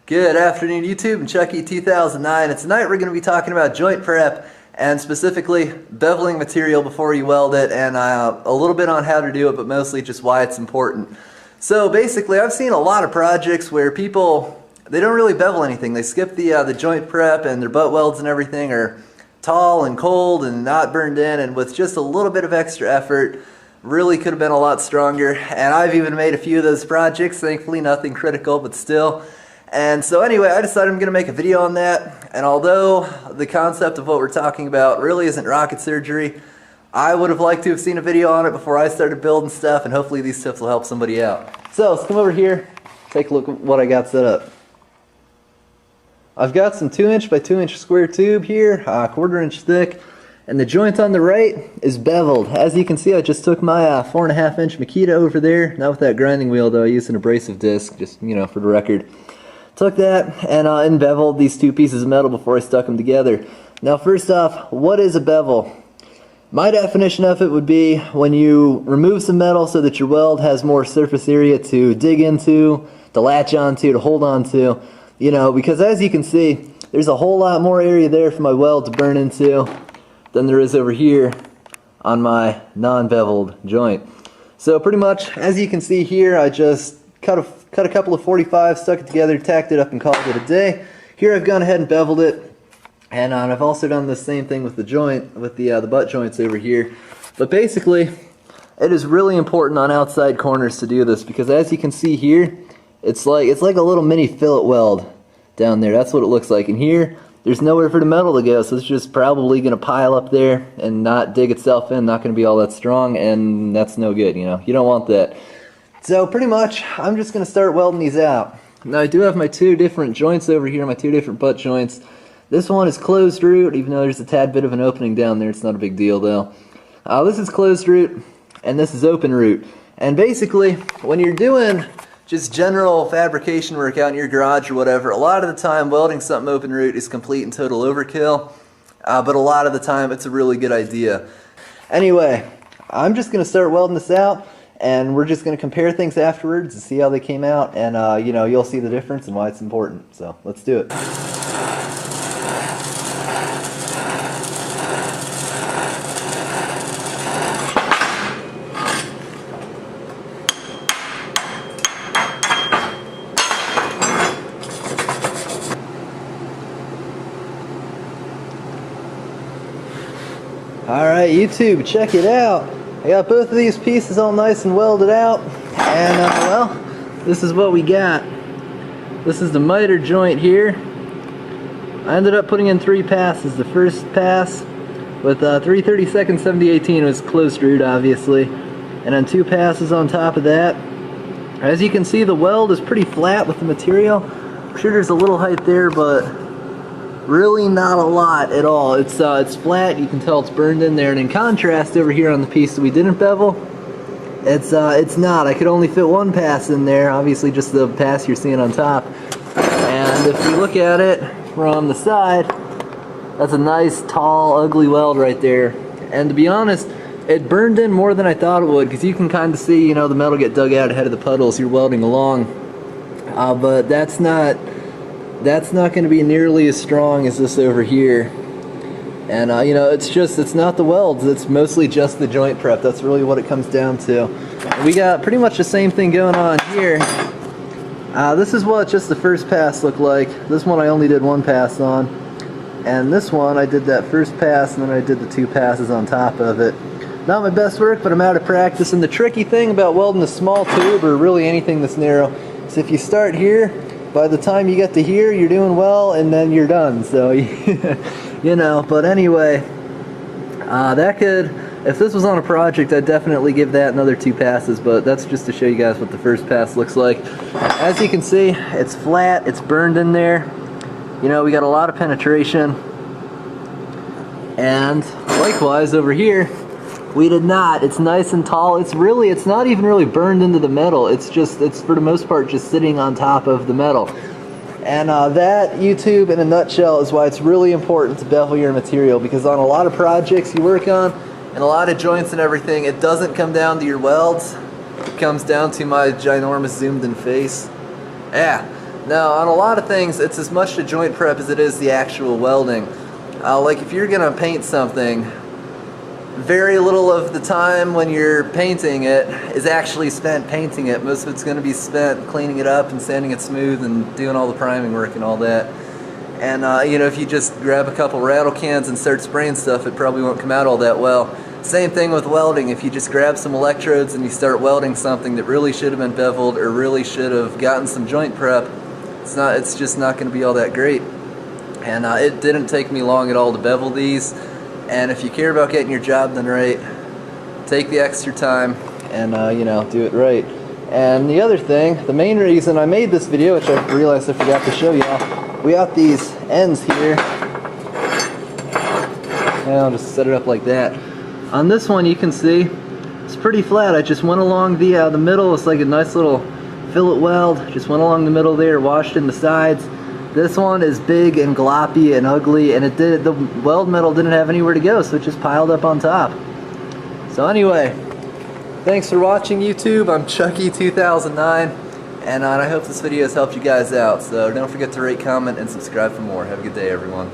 Good afternoon, YouTube and Chucky 2009. And tonight we're going to be talking about joint prep and specifically beveling material before you weld it, and a little bit on how to do it, but mostly just why it's important. So basically, I've seen a lot of projects where people, they don't really bevel anything. They skip the joint prep, and their butt welds and everything are tall and cold and not burned in, and with just a little bit of extra effort, really could have been a lot stronger. And I've even made a few of those projects, thankfully nothing critical, but still. And so anyway, I decided I'm going to make a video on that, and although the concept of what we're talking about really isn't rocket surgery, I would have liked to have seen a video on it before I started building stuff, and hopefully these tips will help somebody out. So let's come over here, take a look at what I got set up. I've got some 2" by 2" square tube here, 1/4 inch thick, and the joint on the right is beveled. As you can see, I just took my 4.5 inch Makita over there, not with that grinding wheel though, I used an abrasive disc, just, you know, for the record. Took that and beveled these two pieces of metal before I stuck them together. Now first off, what is a bevel? My definition of it would be when you remove some metal so that your weld has more surface area to dig into, to latch onto, to hold onto. You know, because as you can see, there's a whole lot more area there for my weld to burn into than there is over here on my non-beveled joint. So pretty much, as you can see here, I just cut a couple of 45s, stuck it together, tacked it up, and called it a day. Here I've gone ahead and beveled it, and I've also done the same thing with the joint, with the butt joints over here. But basically, it is really important on outside corners to do this, because as you can see here, it's like a little mini fillet weld down there. That's what it looks like. And here, there's nowhere for the metal to go, so it's just probably going to pile up there and not dig itself in, not going to be all that strong, and that's no good, you know. You don't want that. So pretty much, I'm just going to start welding these out. Now I do have my two different joints over here, my two different butt joints. This one is closed root, even though there's a tad bit of an opening down there. It's not a big deal though. This is closed root, and this is open root. And basically, when you're doing just general fabrication work out in your garage or whatever, a lot of the time welding something open root is complete and total overkill, but a lot of the time it's a really good idea. Anyway, I'm just going to start welding this out, and we're just going to compare things afterwards and see how they came out, and you know, you'll see the difference and why it's important. So let's do it. Alright YouTube, check it out. I got both of these pieces all nice and welded out, and well, this is what we got. This is the miter joint here. I ended up putting in 3 passes. The first pass with 3/32 70/18 was closed root, obviously, and then 2 passes on top of that. As you can see, the weld is pretty flat with the material. I'm sure there's a little height there, but really not a lot at all. It's flat. You can tell it's burned in there. And in contrast, over here on the piece that we didn't bevel, it's not. I could only fit 1 pass in there. Obviously, just the pass you're seeing on top. And if you look at it from the side, that's a nice, tall, ugly weld right there. And to be honest, it burned in more than I thought it would, because you can kind of see, you know, the metal get dug out ahead of the puddles you're welding along. But that's not going to be nearly as strong as this over here. And you know, it's not the welds, it's mostly just the joint prep. That's really what it comes down to. And we got pretty much the same thing going on here. This is what just the first pass looked like. This one I only did 1 pass on, and this one I did that first pass, and then I did the 2 passes on top of it. Not my best work, but I'm out of practice. And the tricky thing about welding a small tube, or really anything this narrow, is if you start here, by the time you get to here, you're doing well, and then you're done. So, you know, but anyway, that could, if this was on a project, I'd definitely give that another 2 passes, but that's just to show you guys what the first pass looks like. As you can see, it's flat, it's burned in there. You know, we got a lot of penetration. And likewise over here, we did not. It's nice and tall. It's not even really burned into the metal. It's for the most part just sitting on top of the metal. And that, YouTube, in a nutshell, is why it's really important to bevel your material, because on a lot of projects you work on, and a lot of joints and everything, it doesn't come down to your welds. It comes down to my ginormous zoomed in face. Yeah. Now, on a lot of things, it's as much the joint prep as it is the actual welding. Like if you're gonna paint something, very little of the time when you're painting it is actually spent painting it. Most of it's going to be spent cleaning it up and sanding it smooth and doing all the priming work and all that. And you know, if you just grab a couple rattle cans and start spraying stuff, it probably won't come out all that well. Same thing with welding. If you just grab some electrodes and you start welding something that really should have been beveled or really should have gotten some joint prep, it's just not going to be all that great. And it didn't take me long at all to bevel these. And if you care about getting your job done right, take the extra time and you know, do it right. And the other thing, the main reason I made this video, which I realized I forgot to show y'all, we got these ends here. And I'll just set it up like that. On this one, you can see it's pretty flat. I just went along the middle. It's like a nice little fillet weld. Just went along the middle there, washed in the sides. This one is big and gloppy and ugly, and the weld metal didn't have anywhere to go, so it just piled up on top. So anyway, thanks for watching, YouTube. I'm Chucky2009, and I hope this video has helped you guys out. So don't forget to rate, comment, and subscribe for more. Have a good day, everyone.